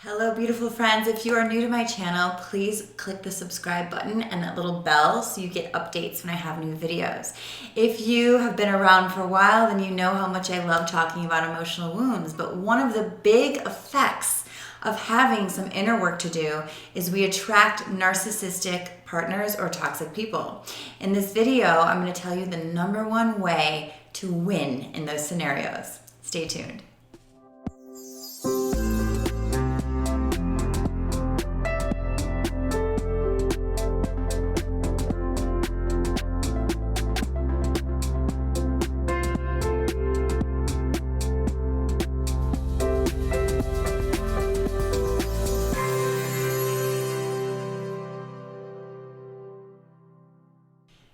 Hello, beautiful friends. If you are new to my channel, please click the subscribe button and that little bell so you get updates when I have new videos. If you have been around for a while, then you know how much I love talking about emotional wounds. But one of the big effects of having some inner work to do is we attract narcissistic partners or toxic people. In this video, I'm going to tell you the number one way to win in those scenarios. Stay tuned.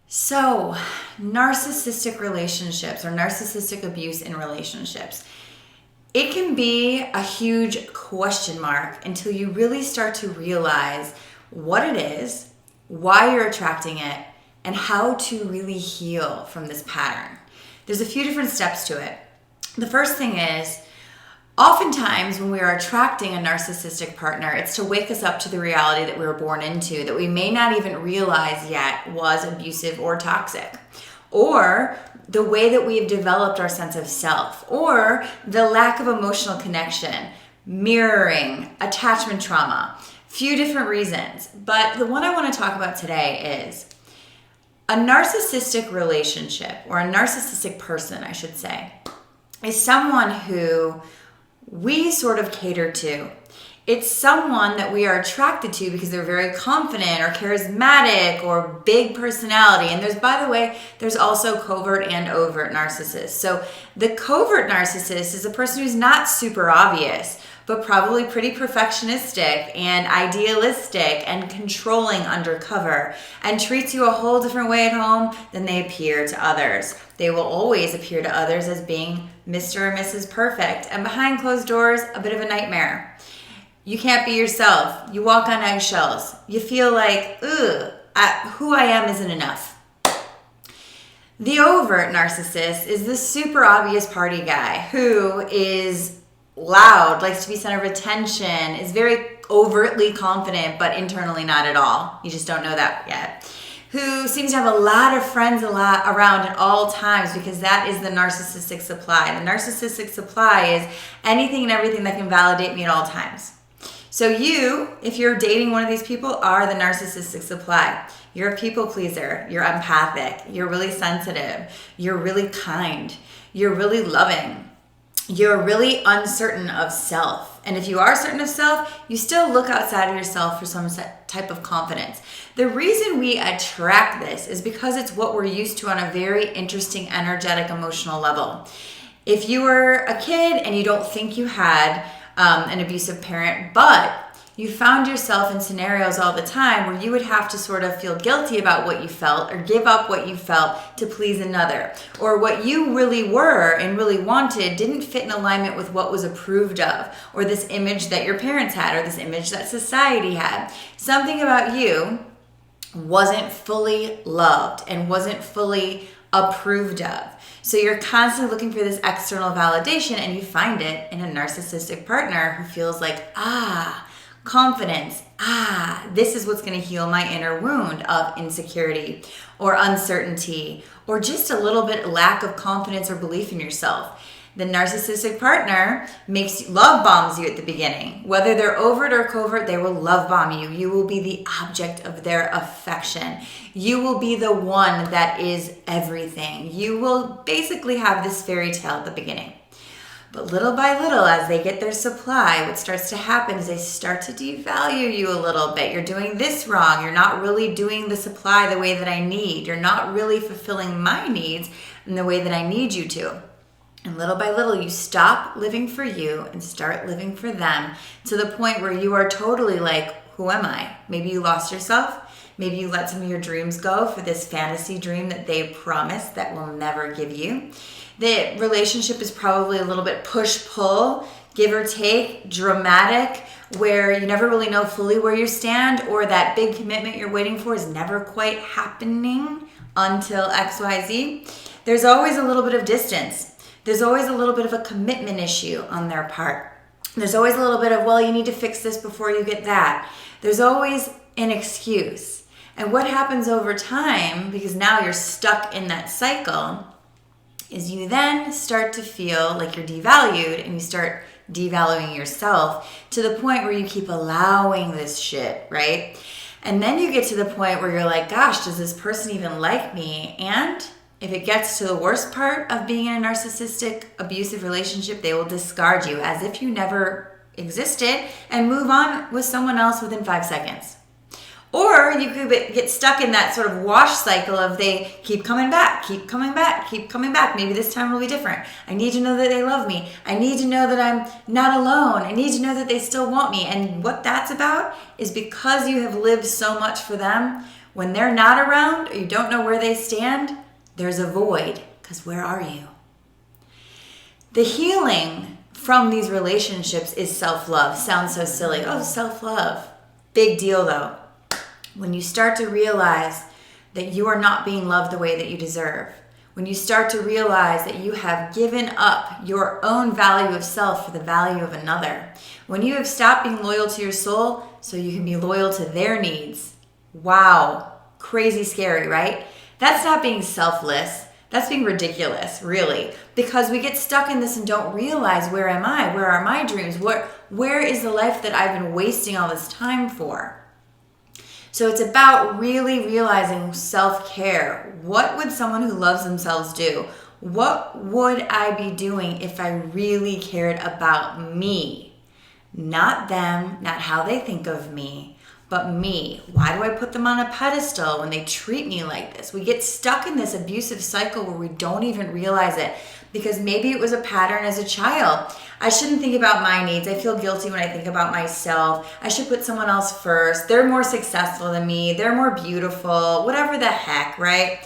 So, narcissistic relationships or narcissistic abuse in relationships, it can be a huge question mark until you really start to realize what it is, why you're attracting it, and how to really heal from this pattern. There's a few different steps to it. The first thing is, oftentimes when we are attracting a narcissistic partner, it's to wake us up to the reality that we were born into, that we may not even realize yet was abusive or toxic, or the way that we've developed our sense of self, or the lack of emotional connection, mirroring, attachment trauma, few different reasons. But the one I want to talk about today is a narcissistic relationship, or a narcissistic person, I should say, is someone who we sort of cater to. It's someone that we are attracted to because they're very confident or charismatic or big personality. And by the way, there's also covert and overt narcissists. So the covert narcissist is a person who's not super obvious, but probably pretty perfectionistic and idealistic and controlling undercover, and treats you a whole different way at home than they appear to others. They will always appear to others as being Mr. or Mrs. Perfect, and behind closed doors, a bit of a nightmare. You can't be yourself. You walk on eggshells. You feel like, who I am isn't enough. The overt narcissist is the super obvious party guy who is loud, likes to be center of attention, is very overtly confident, but internally not at all. You just don't know that yet. Who seems to have a lot of friends around at all times, because that is the narcissistic supply. The narcissistic supply is anything and everything that can validate me at all times. So you, if you're dating one of these people, are the narcissistic supply. You're a people pleaser. You're empathic. You're really sensitive. You're really kind. You're really loving. You're really uncertain of self. And if you are certain of self, you still look outside of yourself for some type of confidence. The reason we attract this is because it's what we're used to on a very interesting, energetic, emotional level. If you were a kid and you don't think you had an abusive parent, but you found yourself in scenarios all the time where you would have to sort of feel guilty about what you felt or give up what you felt to please another, or what you really were and really wanted didn't fit in alignment with what was approved of, or this image that your parents had, or this image that society had. Something about you wasn't fully loved and wasn't fully approved of. So you're constantly looking for this external validation, and you find it in a narcissistic partner who feels like, confidence, this is what's going to heal my inner wound of insecurity or uncertainty, or just a little bit lack of confidence or belief in yourself. The narcissistic partner love bombs you at the beginning. Whether they're overt or covert, they will love bomb you. You will be the object of their affection. You will be the one that is everything. You will basically have this fairy tale at the beginning. But little by little, as they get their supply, what starts to happen is they start to devalue you a little bit. You're doing this wrong. You're not really doing the supply the way that I need. You're not really fulfilling my needs in the way that I need you to. And little by little, you stop living for you and start living for them, to the point where you are totally like, who am I? Maybe you lost yourself. Maybe you let some of your dreams go for this fantasy dream that they promised that will never give you. The relationship is probably a little bit push-pull, give or take, dramatic, where you never really know fully where you stand, or that big commitment you're waiting for is never quite happening until XYZ. There's always a little bit of distance. There's always a little bit of a commitment issue on their part. There's always a little bit of, well, you need to fix this before you get that. There's always an excuse. And what happens over time, because now you're stuck in that cycle, is you then start to feel like you're devalued, and you start devaluing yourself to the point where you keep allowing this shit, right? And then you get to the point where you're like, gosh, does this person even like me? And if it gets to the worst part of being in a narcissistic, abusive relationship, they will discard you as if you never existed and move on with someone else within 5 seconds. Or you could get stuck in that sort of wash cycle of they keep coming back, keep coming back, keep coming back. Maybe this time will be different. I need to know that they love me. I need to know that I'm not alone. I need to know that they still want me. And what that's about is because you have lived so much for them, when they're not around or you don't know where they stand, there's a void, because where are you? The healing from these relationships is self-love. Sounds so silly. Oh, self-love. Big deal though. When you start to realize that you are not being loved the way that you deserve, when you start to realize that you have given up your own value of self for the value of another, when you have stopped being loyal to your soul so you can be loyal to their needs, wow, crazy scary, right? That's not being selfless. That's being ridiculous, really, because we get stuck in this and don't realize, where am I? Where are my dreams? Where is the life that I've been wasting all this time for? So it's about really realizing self-care. What would someone who loves themselves do? What would I be doing if I really cared about me? Not them, not how they think of me, but me. Why do I put them on a pedestal when they treat me like this? We get stuck in this abusive cycle where we don't even realize it, because maybe it was a pattern as a child. I shouldn't think about my needs. I feel guilty when I think about myself. I should put someone else first. They're more successful than me. They're more beautiful, whatever the heck, right?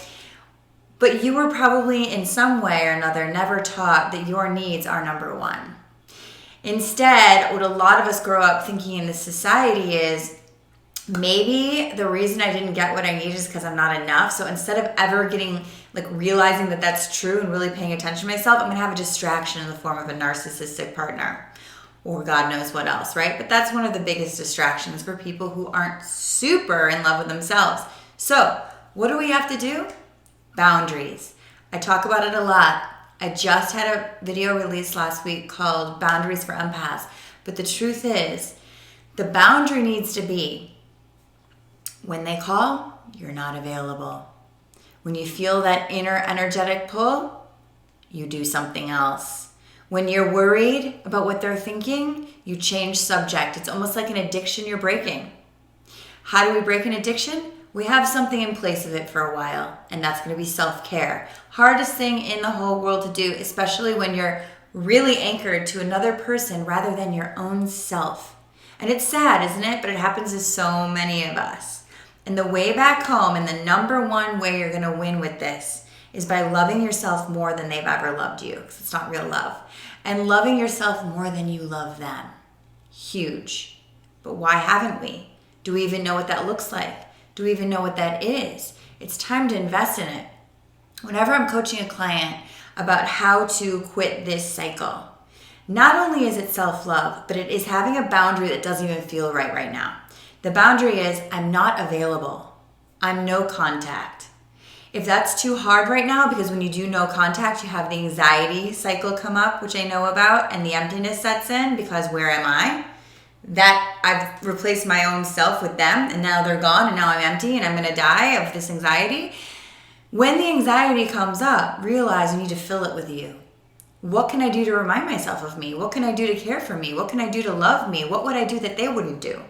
But you were probably in some way or another never taught that your needs are number one. Instead, what a lot of us grow up thinking in this society is, maybe the reason I didn't get what I needed is because I'm not enough. So instead of ever realizing that that's true and really paying attention to myself, I'm going to have a distraction in the form of a narcissistic partner or God knows what else, right? But that's one of the biggest distractions for people who aren't super in love with themselves. So what do we have to do? Boundaries. I talk about it a lot. I just had a video released last week called Boundaries for Empaths. But the truth is, the boundary needs to be, when they call, you're not available. When you feel that inner energetic pull, you do something else. When you're worried about what they're thinking, you change subject. It's almost like an addiction you're breaking. How do we break an addiction? We have something in place of it for a while, and that's going to be self-care. Hardest thing in the whole world to do, especially when you're really anchored to another person rather than your own self. And it's sad, isn't it? But it happens to so many of us. And the way back home, and the number one way you're going to win with this, is by loving yourself more than they've ever loved you, because it's not real love. And loving yourself more than you love them. Huge. But why haven't we? Do we even know what that looks like? Do we even know what that is? It's time to invest in it. Whenever I'm coaching a client about how to quit this cycle, not only is it self-love, but it is having a boundary that doesn't even feel right now. The boundary is, I'm not available. I'm no contact. If that's too hard right now, because when you do no contact, you have the anxiety cycle come up, which I know about, and the emptiness sets in because where am I? That I've replaced my own self with them, and now they're gone, and now I'm empty, and I'm going to die of this anxiety. When the anxiety comes up, realize you need to fill it with you. What can I do to remind myself of me? What can I do to care for me? What can I do to love me? What would I do that they wouldn't do?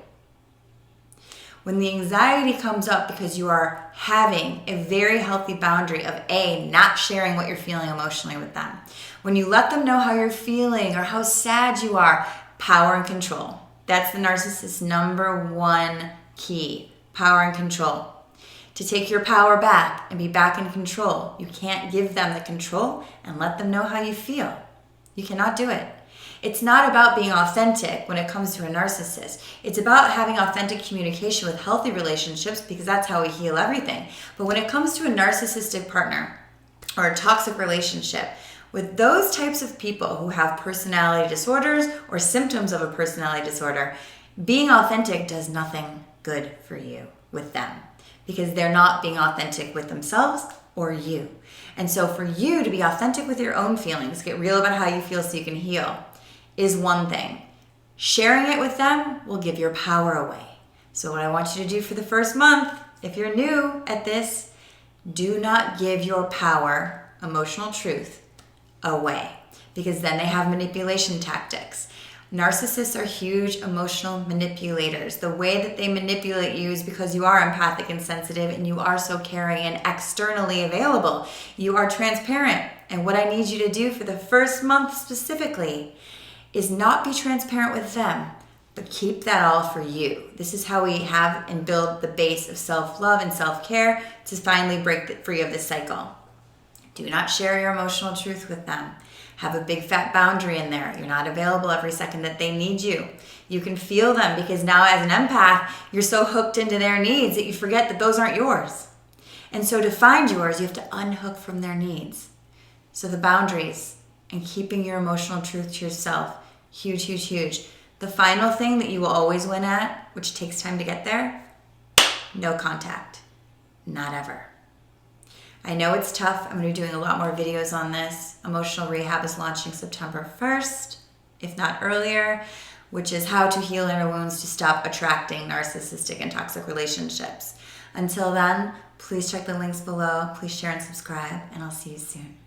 When the anxiety comes up because you are having a very healthy boundary of not sharing what you're feeling emotionally with them. When you let them know how you're feeling or how sad you are, power and control. That's the narcissist's number one key, power and control. To take your power back and be back in control, you can't give them the control and let them know how you feel. You cannot do it. It's not about being authentic when it comes to a narcissist. It's about having authentic communication with healthy relationships, because that's how we heal everything. But when it comes to a narcissistic partner or a toxic relationship, With those types of people who have personality disorders or symptoms of a personality disorder, being authentic does nothing good for you with them because they're not being authentic with themselves or you. And so for you to be authentic with your own feelings, get real about how you feel so you can heal, is one thing. Sharing it with them will give your power away. So what I want you to do for the first month, if you're new at this, do not give your power, emotional truth, away, because then they have manipulation tactics. Narcissists are huge emotional manipulators. The way that they manipulate you is because you are empathic and sensitive and you are so caring and externally available. You are transparent. And what I need you to do for the first month specifically is not be transparent with them, but keep that all for you. This is how we have and build the base of self-love and self-care to finally break free of this cycle. Do not share your emotional truth with them. Have a big fat boundary in there. You're not available every second that they need you. You can feel them because now as an empath, you're so hooked into their needs that you forget that those aren't yours. And so to find yours, you have to unhook from their needs. So the boundaries and keeping your emotional truth to yourself, huge, huge, huge. The final thing that you will always win at, which takes time to get there, no contact. Not ever. I know it's tough. I'm going to be doing a lot more videos on this. Emotional Rehab is launching September 1st, if not earlier, which is how to heal inner wounds to stop attracting narcissistic and toxic relationships. Until then, please check the links below. Please share and subscribe, and I'll see you soon.